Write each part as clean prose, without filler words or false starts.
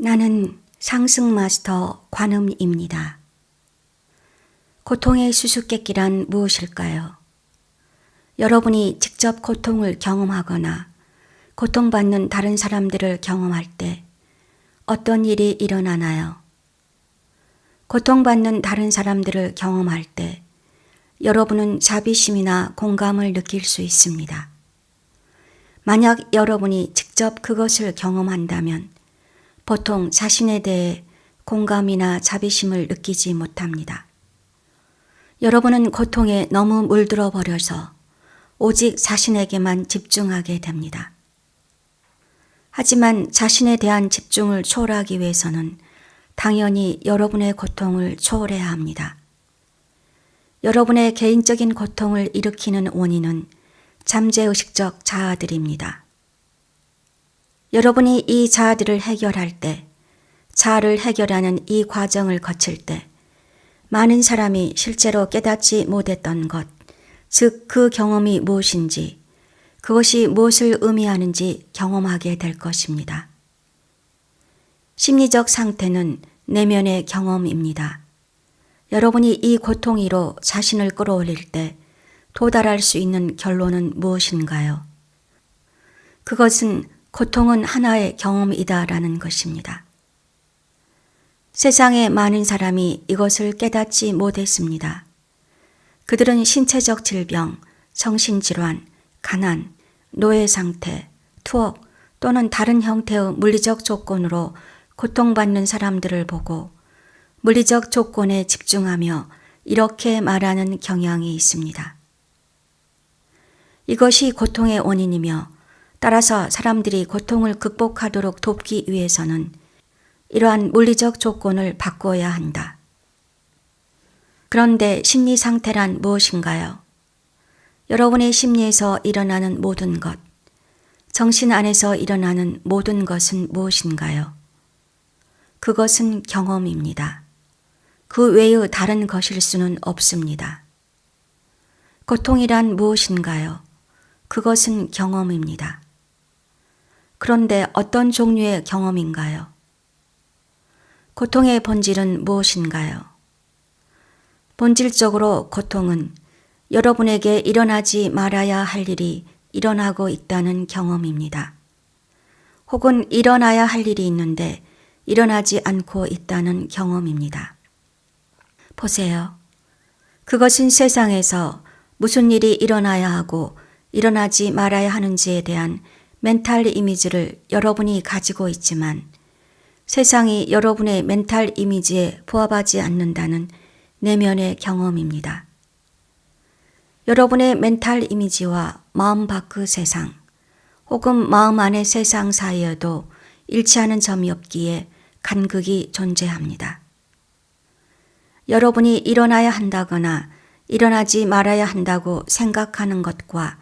나는 상승마스터 관음입니다. 고통의 수수께끼란 무엇일까요? 여러분이 직접 고통을 경험하거나 고통받는 다른 사람들을 경험할 때 어떤 일이 일어나나요? 고통받는 다른 사람들을 경험할 때 여러분은 자비심이나 공감을 느낄 수 있습니다. 만약 여러분이 직접 그것을 경험한다면 보통 자신에 대해 공감이나 자비심을 느끼지 못합니다. 여러분은 고통에 너무 물들어 버려서 오직 자신에게만 집중하게 됩니다. 하지만 자신에 대한 집중을 초월하기 위해서는 당연히 여러분의 고통을 초월해야 합니다. 여러분의 개인적인 고통을 일으키는 원인은 잠재의식적 자아들입니다. 여러분이 이 자아들을 해결할 때, 자아를 해결하는 이 과정을 거칠 때 많은 사람이 실제로 깨닫지 못했던 것, 즉 그 경험이 무엇인지, 그것이 무엇을 의미하는지 경험하게 될 것입니다. 심리적 상태는 내면의 경험입니다. 여러분이 이 고통 위로 자신을 끌어올릴 때 도달할 수 있는 결론은 무엇인가요? 그것은 고통은 하나의 경험이다라는 것입니다. 세상에 많은 사람이 이것을 깨닫지 못했습니다. 그들은 신체적 질병, 정신질환, 가난, 노예 상태, 투옥 또는 다른 형태의 물리적 조건으로 고통받는 사람들을 보고 물리적 조건에 집중하며 이렇게 말하는 경향이 있습니다. 이것이 고통의 원인이며 따라서 사람들이 고통을 극복하도록 돕기 위해서는 이러한 물리적 조건을 바꿔야 한다. 그런데 심리 상태란 무엇인가요? 여러분의 심리에서 일어나는 모든 것, 정신 안에서 일어나는 모든 것은 무엇인가요? 그것은 경험입니다. 그 외의 다른 것일 수는 없습니다. 고통이란 무엇인가요? 그것은 경험입니다. 그런데 어떤 종류의 경험인가요? 고통의 본질은 무엇인가요? 본질적으로 고통은 여러분에게 일어나지 말아야 할 일이 일어나고 있다는 경험입니다. 혹은 일어나야 할 일이 있는데 일어나지 않고 있다는 경험입니다. 보세요. 그것은 세상에서 무슨 일이 일어나야 하고 일어나지 말아야 하는지에 대한 멘탈 이미지를 여러분이 가지고 있지만 세상이 여러분의 멘탈 이미지에 부합하지 않는다는 내면의 경험입니다. 여러분의 멘탈 이미지와 마음 밖의 세상 혹은 마음 안의 세상 사이에도 일치하는 점이 없기에 간극이 존재합니다. 여러분이 일어나야 한다거나 일어나지 말아야 한다고 생각하는 것과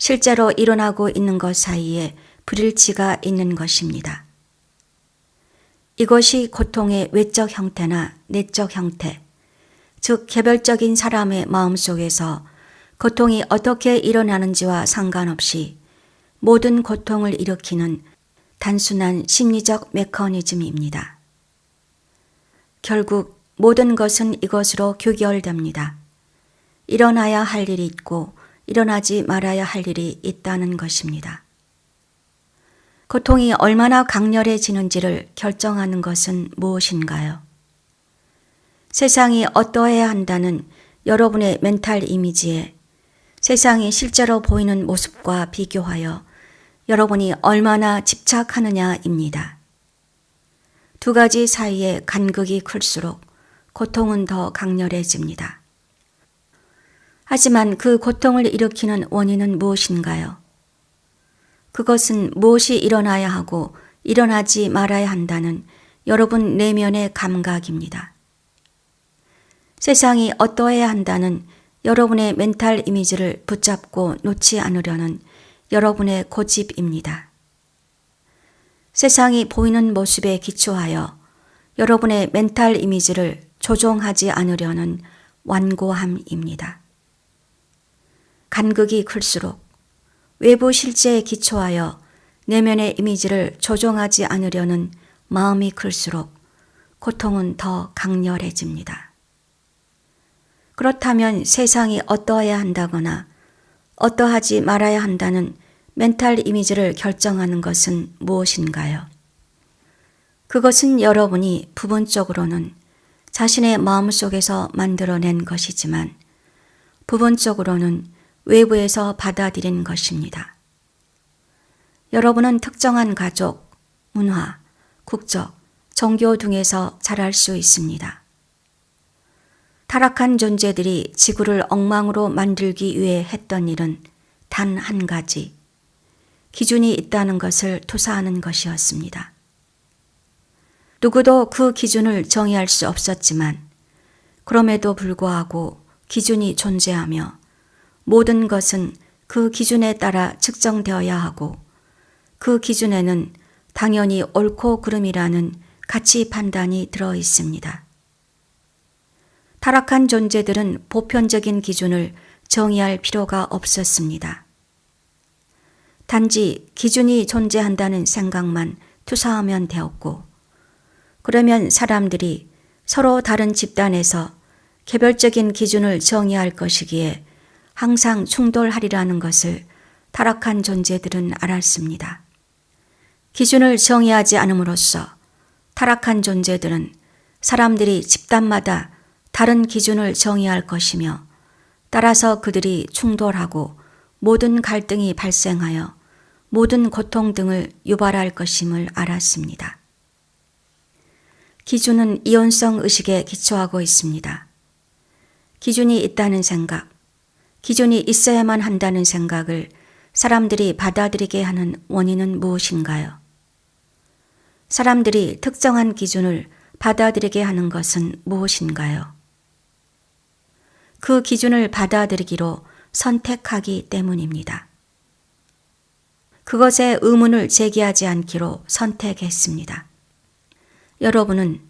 실제로 일어나고 있는 것 사이에 불일치가 있는 것입니다. 이것이 고통의 외적 형태나 내적 형태, 즉 개별적인 사람의 마음속에서 고통이 어떻게 일어나는지와 상관없이 모든 고통을 일으키는 단순한 심리적 메커니즘입니다. 결국 모든 것은 이것으로 규결됩니다. 일어나야 할 일이 있고 일어나지 말아야 할 일이 있다는 것입니다. 고통이 얼마나 강렬해지는지를 결정하는 것은 무엇인가요? 세상이 어떠해야 한다는 여러분의 멘탈 이미지에 세상이 실제로 보이는 모습과 비교하여 여러분이 얼마나 집착하느냐입니다. 두 가지 사이의 간극이 클수록 고통은 더 강렬해집니다. 하지만 그 고통을 일으키는 원인은 무엇인가요? 그것은 무엇이 일어나야 하고 일어나지 말아야 한다는 여러분 내면의 감각입니다. 세상이 어떠해야 한다는 여러분의 멘탈 이미지를 붙잡고 놓지 않으려는 여러분의 고집입니다. 세상이 보이는 모습에 기초하여 여러분의 멘탈 이미지를 조종하지 않으려는 완고함입니다. 간극이 클수록 외부 실제에 기초하여 내면의 이미지를 조종하지 않으려는 마음이 클수록 고통은 더 강렬해집니다. 그렇다면 세상이 어떠해야 한다거나 어떠하지 말아야 한다는 멘탈 이미지를 결정하는 것은 무엇인가요? 그것은 여러분이 부분적으로는 자신의 마음속에서 만들어낸 것이지만 부분적으로는 외부에서 받아들인 것입니다. 여러분은 특정한 가족, 문화, 국적, 종교 등에서 자랄 수 있습니다. 타락한 존재들이 지구를 엉망으로 만들기 위해 했던 일은 단 한 가지, 기준이 있다는 것을 투사하는 것이었습니다. 누구도 그 기준을 정의할 수 없었지만 그럼에도 불구하고 기준이 존재하며 모든 것은 그 기준에 따라 측정되어야 하고 그 기준에는 당연히 옳고 그름이라는 가치 판단이 들어 있습니다. 타락한 존재들은 보편적인 기준을 정의할 필요가 없었습니다. 단지 기준이 존재한다는 생각만 투사하면 되었고, 그러면 사람들이 서로 다른 집단에서 개별적인 기준을 정의할 것이기에 항상 충돌하리라는 것을 타락한 존재들은 알았습니다. 기준을 정의하지 않음으로써 타락한 존재들은 사람들이 집단마다 다른 기준을 정의할 것이며 따라서 그들이 충돌하고 모든 갈등이 발생하여 모든 고통 등을 유발할 것임을 알았습니다. 기준은 이원성 의식에 기초하고 있습니다. 기준이 있다는 생각, 기준이 있어야만 한다는 생각을 사람들이 받아들이게 하는 원인은 무엇인가요? 사람들이 특정한 기준을 받아들이게 하는 것은 무엇인가요? 그 기준을 받아들이기로 선택하기 때문입니다. 그것에 의문을 제기하지 않기로 선택했습니다. 여러분은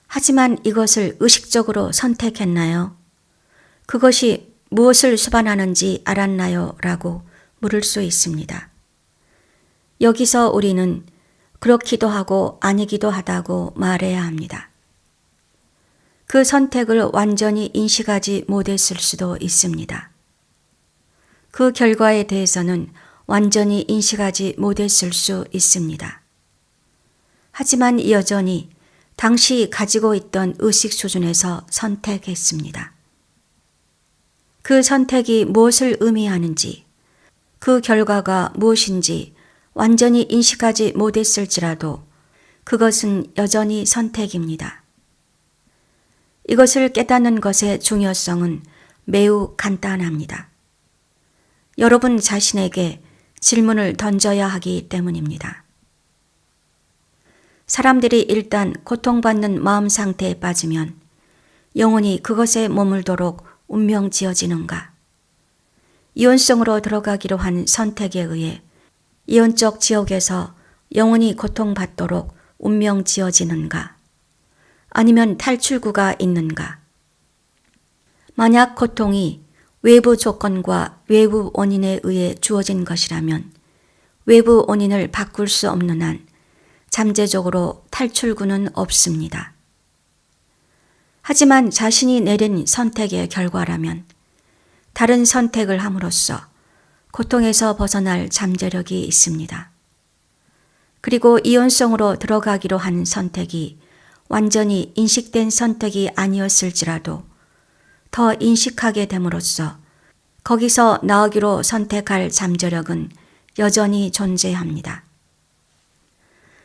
하지만 이것을 의식적으로 선택했나요? 그것이 무엇을 수반하는지 알았나요? 라고 물을 수 있습니다. 여기서 우리는 그렇기도 하고 아니기도 하다고 말해야 합니다. 그 선택을 완전히 인식하지 못했을 수도 있습니다. 그 결과에 대해서는 완전히 인식하지 못했을 수 있습니다. 하지만 여전히 당시 가지고 있던 의식 수준에서 선택했습니다. 그 선택이 무엇을 의미하는지, 그 결과가 무엇인지 완전히 인식하지 못했을지라도 그것은 여전히 선택입니다. 이것을 깨닫는 것의 중요성은 매우 간단합니다. 여러분 자신에게 질문을 던져야 하기 때문입니다. 사람들이 일단 고통받는 마음 상태에 빠지면 영원히 그것에 머물도록 운명 지어지는가? 이원성으로 들어가기로 한 선택에 의해 이원적 지옥에서 영원히 고통받도록 운명 지어지는가? 아니면 탈출구가 있는가? 만약 고통이 외부 조건과 외부 원인에 의해 주어진 것이라면 외부 원인을 바꿀 수 없는 한 잠재적으로 탈출구는 없습니다. 하지만 자신이 내린 선택의 결과라면 다른 선택을 함으로써 고통에서 벗어날 잠재력이 있습니다. 그리고 이원성으로 들어가기로 한 선택이 완전히 인식된 선택이 아니었을지라도 더 인식하게 됨으로써 거기서 나오기로 선택할 잠재력은 여전히 존재합니다.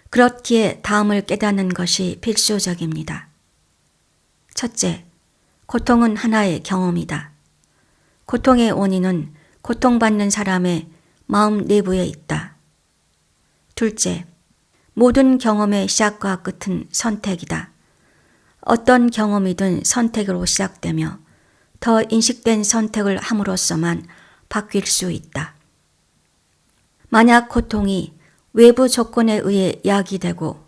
그렇기에 다음을 깨닫는 것이 필수적입니다. 첫째, 고통은 하나의 경험이다. 고통의 원인은 고통받는 사람의 마음 내부에 있다. 둘째, 모든 경험의 시작과 끝은 선택이다. 어떤 경험이든 선택으로 시작되며 더 인식된 선택을 함으로써만 바뀔 수 있다. 만약 고통이 외부 조건에 의해 야기되고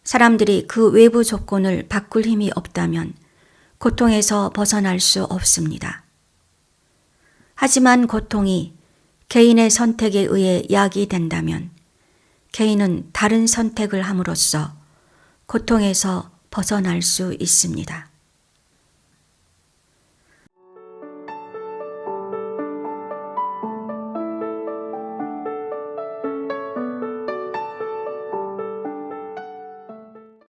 사람들이 그 외부 조건을 바꿀 힘이 없다면 고통에서 벗어날 수 없습니다. 하지만 고통이 개인의 선택에 의해 야기된다면 개인은 다른 선택을 함으로써 고통에서 벗어날 수 있습니다.